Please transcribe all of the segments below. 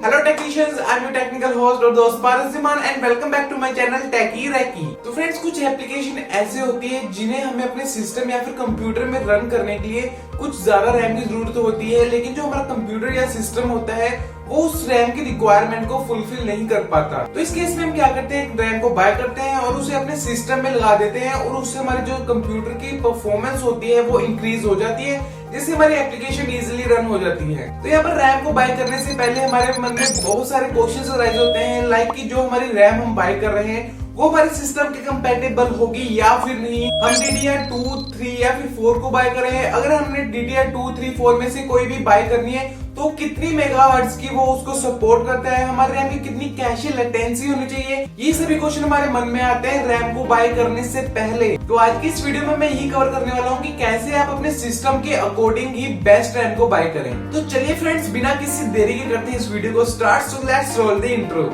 Hello technicians, I'm your technical host और दोस्त पारसिमान and welcome back to my channel techie rakie. तो friends, कुछ एप्लीकेशन ऐसे होती है जिन्हें हमें अपने सिस्टम या फिर कंप्यूटर में रन करने के लिए कुछ ज्यादा रैम की जरूरत होती है, लेकिन जो हमारा कंप्यूटर या सिस्टम होता है वो उस रैम की रिक्वायरमेंट को फुलफिल नहीं कर पाता। तो इस केस में हम क्या करते हैं, एक रैम को बाय करते हैं और उसे अपने सिस्टम में लगा देते हैं और उससे हमारी जो कंप्यूटर की परफॉर्मेंस होती है वो इंक्रीज हो जाती है, जिससे हमारी एप्लीकेशन इजीली रन हो जाती है। तो यहाँ पर रैम को बाय करने से पहले हमारे मन में बहुत सारे क्वेश्चंस राइज होते हैं, लाइक कि जो हमारी रैम हम बाय कर रहे हैं वो हमारे सिस्टम के कंपैटिबल होगी या फिर नहीं। हम DDR2, 3 या फिर 4 को बाय कर रहे हैं, अगर हमने DDR2, 3, 4 में से कोई भी बाय करनी है तो कितनी मेगाहर्ट्ज की वो उसको सपोर्ट करता है, हमारे रैम की कितनी कैशे लेटेंसी होनी चाहिए, ये सभी क्वेश्चन हमारे मन में आते हैं रैम को बाय करने से पहले। तो आज की इस वीडियो में मैं यही कवर करने वाला हूँ कि कैसे आप अपने सिस्टम के अकॉर्डिंग ही बेस्ट रैम को बाय करें। तो चलिए फ्रेंड्स, बिना किसी देरी के करते हैं इस वीडियो को start. So let's roll the intro.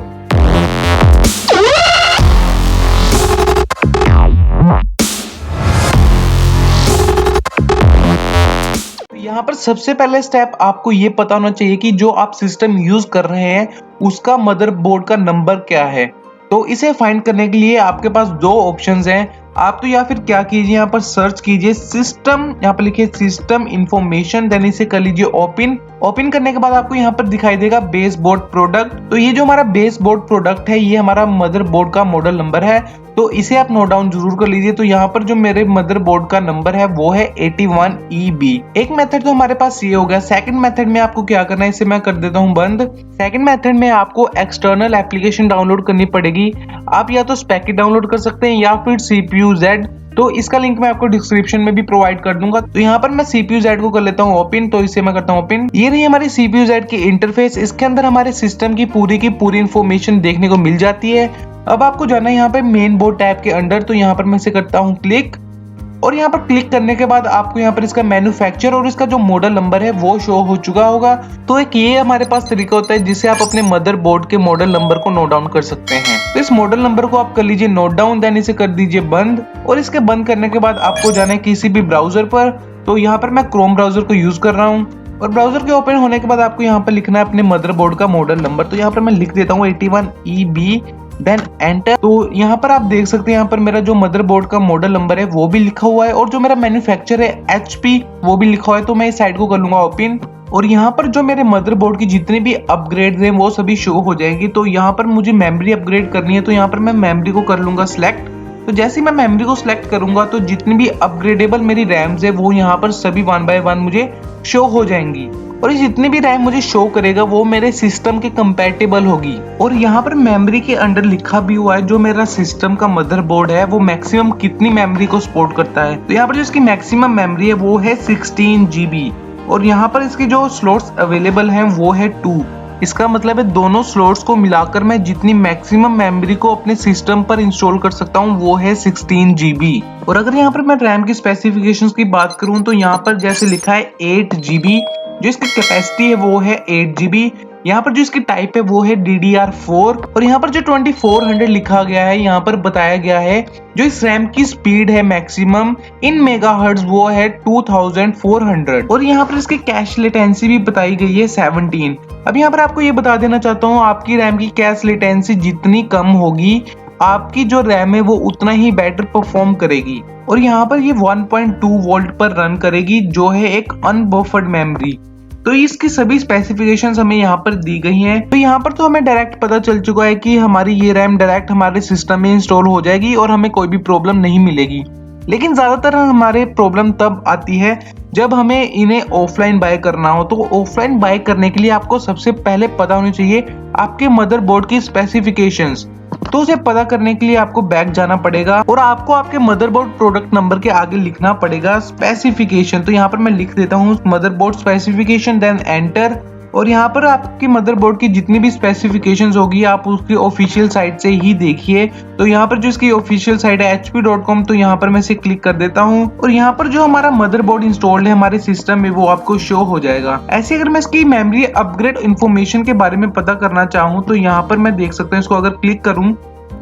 यहाँ पर सबसे पहले स्टेप आपको ये पता होना चाहिए कि जो आप सिस्टम यूज कर रहे हैं उसका मदरबोर्ड का नंबर क्या है। तो इसे फाइंड करने के लिए आपके पास दो ऑप्शंस हैं। आप तो या फिर क्या कीजिए, यहाँ पर सर्च कीजिए सिस्टम, यहाँ पर लिखिए सिस्टम इंफॉर्मेशन, देन इसे कर लीजिए ओपन। ओपन करने के बाद आपको यहाँ पर दिखाई देगा बेस बोर्ड प्रोडक्ट। तो ये जो हमारा बेस बोर्ड प्रोडक्ट है ये हमारा मदरबोर्ड का मॉडल नंबर है, तो इसे आप नोट डाउन जरूर कर लीजिए। तो यहाँ पर जो मेरे मदरबोर्ड का नंबर है वो है 81EB। एक मेथड तो हमारे पास ये हो गया। सेकंड मेथड में आपको क्या करना है, इसे मैं कर देता हूँ बंद। सेकंड मेथड में आपको एक्सटर्नल एप्लीकेशन डाउनलोड करनी पड़ेगी। आप या तो स्पेकिट डाउनलोड कर सकते हैं या फिर CPU-Z, तो इसका लिंक मैं आपको डिस्क्रिप्शन में भी प्रोवाइड कर दूंगा। तो यहाँ पर मैं CPU-Z को कर लेता हूँ ओपन, तो इसे मैं करता हूँ ओपन। ये रही हमारी CPU-Z की इंटरफेस। इसके अंदर हमारे सिस्टम की पूरी इंफॉर्मेशन देखने को मिल जाती है। अब आपको जाना है यहाँ पे मेन बोर्ड टैब के अंदर, तो यहाँ पर मैं इसे करता हूँ क्लिक, और यहाँ पर क्लिक करने के बाद आपको यहाँ पर इसका मैन्युफैक्चर और इसका जो मॉडल नंबर है वो शो हो चुका होगा। तो एक ये हमारे पास तरीका होता है जिससे आप अपने मदरबोर्ड के मॉडल नंबर को नोट डाउन कर सकते हैं। तो इस मॉडल नंबर को आप कर लीजिए नोट डाउन, देन इसे कर दीजिए बंद। और इसके बंद करने के बाद आपको जाना है किसी भी ब्राउजर पर। तो यहाँ पर मैं क्रोम ब्राउजर को यूज कर रहा हूँ, और ब्राउजर के ओपन होने के बाद आपको यहाँ पर लिखना है अपने मदरबोर्ड का मॉडल नंबर। तो यहाँ पर मैं लिख देता हूँ 81EB, देन एंटर। तो यहाँ पर आप देख सकते हैं यहाँ पर मेरा जो मदरबोर्ड का मॉडल नंबर है वो भी लिखा हुआ है, और जो मेरा मैन्युफैक्चर है HP वो भी लिखा हुआ है। तो मैं इस साइड को कर लूंगा ओपन, और यहाँ पर जो मेरे मदरबोर्ड की जितनी भी अपग्रेड हैं वो सभी शो हो जाएंगी। तो यहाँ पर मुझे मेमोरी अपग्रेड करनी है, तो यहाँ पर मैं मेमोरी को कर लूंगा सिलेक्ट। तो जैसे ही मैं मेमोरी को सिलेक्ट करूंगा तो जितनी भी अपग्रेडेबल मेरी रैम्स है वो यहाँ पर सभी 1 बाय 1 मुझे शो हो जाएंगी, और ये जितनी भी रैम मुझे शो करेगा वो मेरे सिस्टम के कंपैटिबल होगी। और यहाँ पर मेमोरी के अंडर लिखा भी हुआ है जो मेरा सिस्टम का मदरबोर्ड है वो मैक्सिमम कितनी मेमोरी को सपोर्ट करता है। तो यहाँ पर जो इसकी मैक्सिमम मेमोरी है वो है 16GB, और यहाँ पर इसके जो स्लॉट्स अवेलेबल हैं वो है 2। इसका मतलब है दोनों स्लॉट्स को मिलाकर मैं जितनी मैक्सिमम मेमोरी को अपने सिस्टम पर इंस्टॉल कर सकता हूँ वो है 16GB। और अगर यहाँ पर मैं रैम की स्पेसिफिकेशंस की बात करूँ तो यहाँ पर जैसे लिखा है 8GB, जो इसकी कैपेसिटी है वो है 8GB। यहाँ पर जो इसकी टाइप है वो है DDR4, और यहाँ पर जो 2400 लिखा गया है यहाँ पर बताया गया है जो इस रैम की स्पीड है मैक्सिमम इन मेगाहर्ट्ज वो है 2400, और यहाँ पर इसकी कैश लेटेंसी भी बताई गई है 17। अब यहाँ पर आपको ये बता देना चाहता हूँ, आपकी रैम की कैश लेटेंसी जितनी कम होगी आपकी जो रैम है वो उतना ही बेटर परफॉर्म करेगी। और यहाँ पर ये 1.2 वोल्ट पर रन करेगी जो है एक अनबफर्ड मेमोरी। तो इसकी सभी स्पेसिफिकेशंस हमें यहाँ पर दी गई हैं। तो यहाँ पर तो हमें डायरेक्ट पता चल चुका है कि हमारी ये रैम डायरेक्ट हमारे सिस्टम में इंस्टॉल हो जाएगी और हमें कोई भी प्रॉब्लम नहीं मिलेगी। लेकिन ज्यादातर हमारे प्रॉब्लम तब आती है जब हमें इन्हें ऑफलाइन बाय करना हो। तो ऑफलाइन बाय करने के लिए आपको सबसे पहले पता होनी चाहिए आपके मदरबोर्ड की स्पेसिफिकेशंस। तो उसे पता करने के लिए आपको बैक जाना पड़ेगा और आपको आपके मदरबोर्ड प्रोडक्ट नंबर के आगे लिखना पड़ेगा स्पेसिफिकेशन। तो यहाँ पर मैं लिख देता हूँ मदरबोर्ड स्पेसिफिकेशन, देन एंटर। और यहाँ पर आपकी मदरबोर्ड की जितनी भी स्पेसिफिकेशंस होगी आप उसकी ऑफिशियल साइट से ही देखिए। तो यहाँ पर जो इसकी ऑफिशियल साइट है hp.com, तो यहाँ पर मैं इसे क्लिक कर देता हूँ, और यहाँ पर जो हमारा मदरबोर्ड इंस्टॉल्ड है हमारे सिस्टम में वो आपको शो हो जाएगा। ऐसे अगर मैं इसकी मेमोरी अपग्रेड इन्फॉर्मेशन के बारे में पता करना चाहूँ तो यहाँ पर मैं देख सकता हूँ, इसको अगर क्लिक करूँ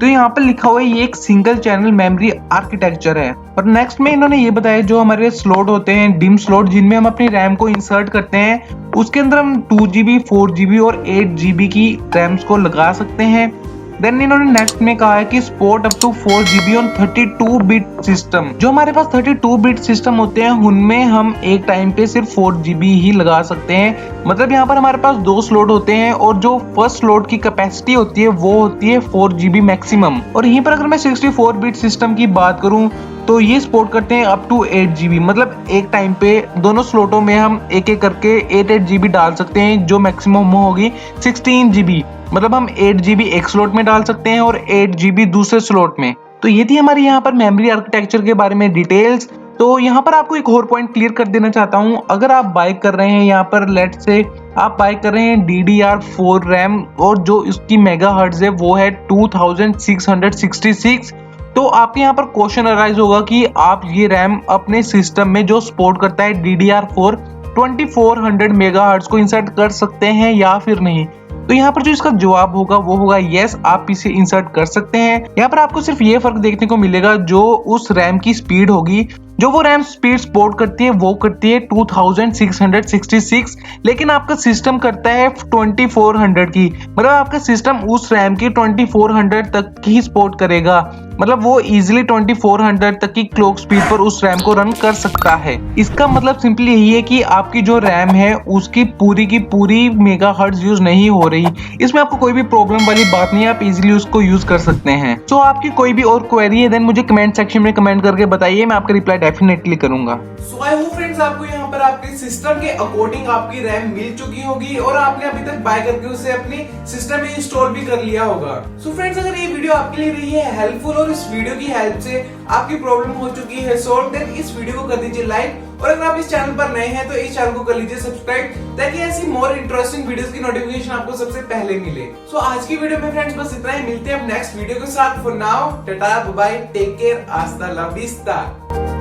तो यहाँ पर लिखा हुआ है ये एक सिंगल चैनल मेमोरी आर्किटेक्चर है। और नेक्स्ट में इन्होंने ये बताया जो हमारे स्लॉट होते हैं डिम स्लॉट जिनमें हम अपनी रैम को इंसर्ट करते हैं, उसके अंदर हम 2GB 4GB और 8GB की रैम्स को लगा सकते हैं। देन इन्होंने नेक्स्ट में कहा है कि support up to 4GB on 32 bit system. जो हमारे पास 32 बिट सिस्टम होते हैं उनमें हम एक टाइम पे सिर्फ 4GB ही लगा सकते हैं। मतलब यहाँ पर हमारे पास 2 स्लॉट होते हैं और जो फर्स्ट स्लॉट की कैपेसिटी होती है वो होती है 4GB मैक्सिमम। और यहीं पर अगर मैं 64 बिट सिस्टम की बात करूँ तो ये सपोर्ट करते हैं अप टू 8GB। मतलब एक टाइम पे दोनों स्लॉटों में हम एक एक करके 8GB डाल सकते हैं, जो मैक्सिमम होगी 16GB। मतलब हम 8GB एक स्लॉट में डाल सकते हैं और 8GB दूसरे स्लॉट में। तो ये थी हमारी यहाँ पर मेमोरी आर्किटेक्चर के बारे में डिटेल्स। तो यहाँ पर आपको एक और पॉइंट क्लियर कर देना चाहता हूँ, अगर आप बाय कर रहे हैं यहाँ पर लेट से आप बाय कर रहे हैं DDR4 रैम और जो इसकी मेगाहर्ट्ज है वो है 2666, तो आपके यहाँ पर क्वेश्चन अराइज होगा कि आप ये रैम अपने सिस्टम में जो सपोर्ट करता है DDR4 2400 मेगाहर्ट्ज को इंसर्ट कर सकते हैं या फिर नहीं। तो यहाँ पर जो इसका जवाब होगा वो होगा यस, आप इसे इंसर्ट कर सकते हैं। यहाँ पर आपको सिर्फ ये फर्क देखने को मिलेगा जो उस रैम की स्पीड होगी, जो वो रैम स्पीड सपोर्ट करती है वो करती है 2666, लेकिन आपका सिस्टम करता है 2400 की। मतलब आपका सिस्टम उस रैम की 2400 तक की सपोर्ट करेगा। मतलब वो इजीली 2400 तक की क्लॉक स्पीड पर उस रैम को रन कर सकता है। इसका मतलब सिंपली यही है कि आपकी जो रैम है उसकी पूरी की पूरी मेगाहर्ट्ज यूज नहीं हो रही। इसमें आपको कोई भी प्रॉब्लम वाली बात नहीं है, आप इजीली उसको यूज कर सकते हैं। तो आपकी कोई भी और क्वेरी है देन मुझे कमेंट सेक्शन में कमेंट करके बताइए, मैं आपका रिप्लाई डेफिनेटली करूंगा। सो आई होप फ्रेंड्स आपको यहाँ पर आपके सिस्टम के अकॉर्डिंग आपकी रैम मिल चुकी होगी और आपने अभी तक बाय करके उसे अपनी सिस्टम में इंस्टॉल भी कर लिया होगा। सो फ्रेंड्स अगर ये वीडियो आपके लिए रही है हेल्पफुल और इस वीडियो की हेल्प से आपकी प्रॉब्लम हो चुकी है सॉल्व, देन इस वीडियो को कर दीजिए लाइक और अगर आप इस चैनल पर नए हैं तो इस चैनल को कर लीजिए सब्सक्राइब ताकि ऐसी मोर इंटरेस्टिंग वीडियोस की नोटिफिकेशन आपको सबसे पहले मिले। सो आज की वीडियो में फ्रेंड्स बस इतना ही, मिलते हैं अब नेक्स्ट वीडियो के साथ। For now tata bye bye, take care, हasta la vista।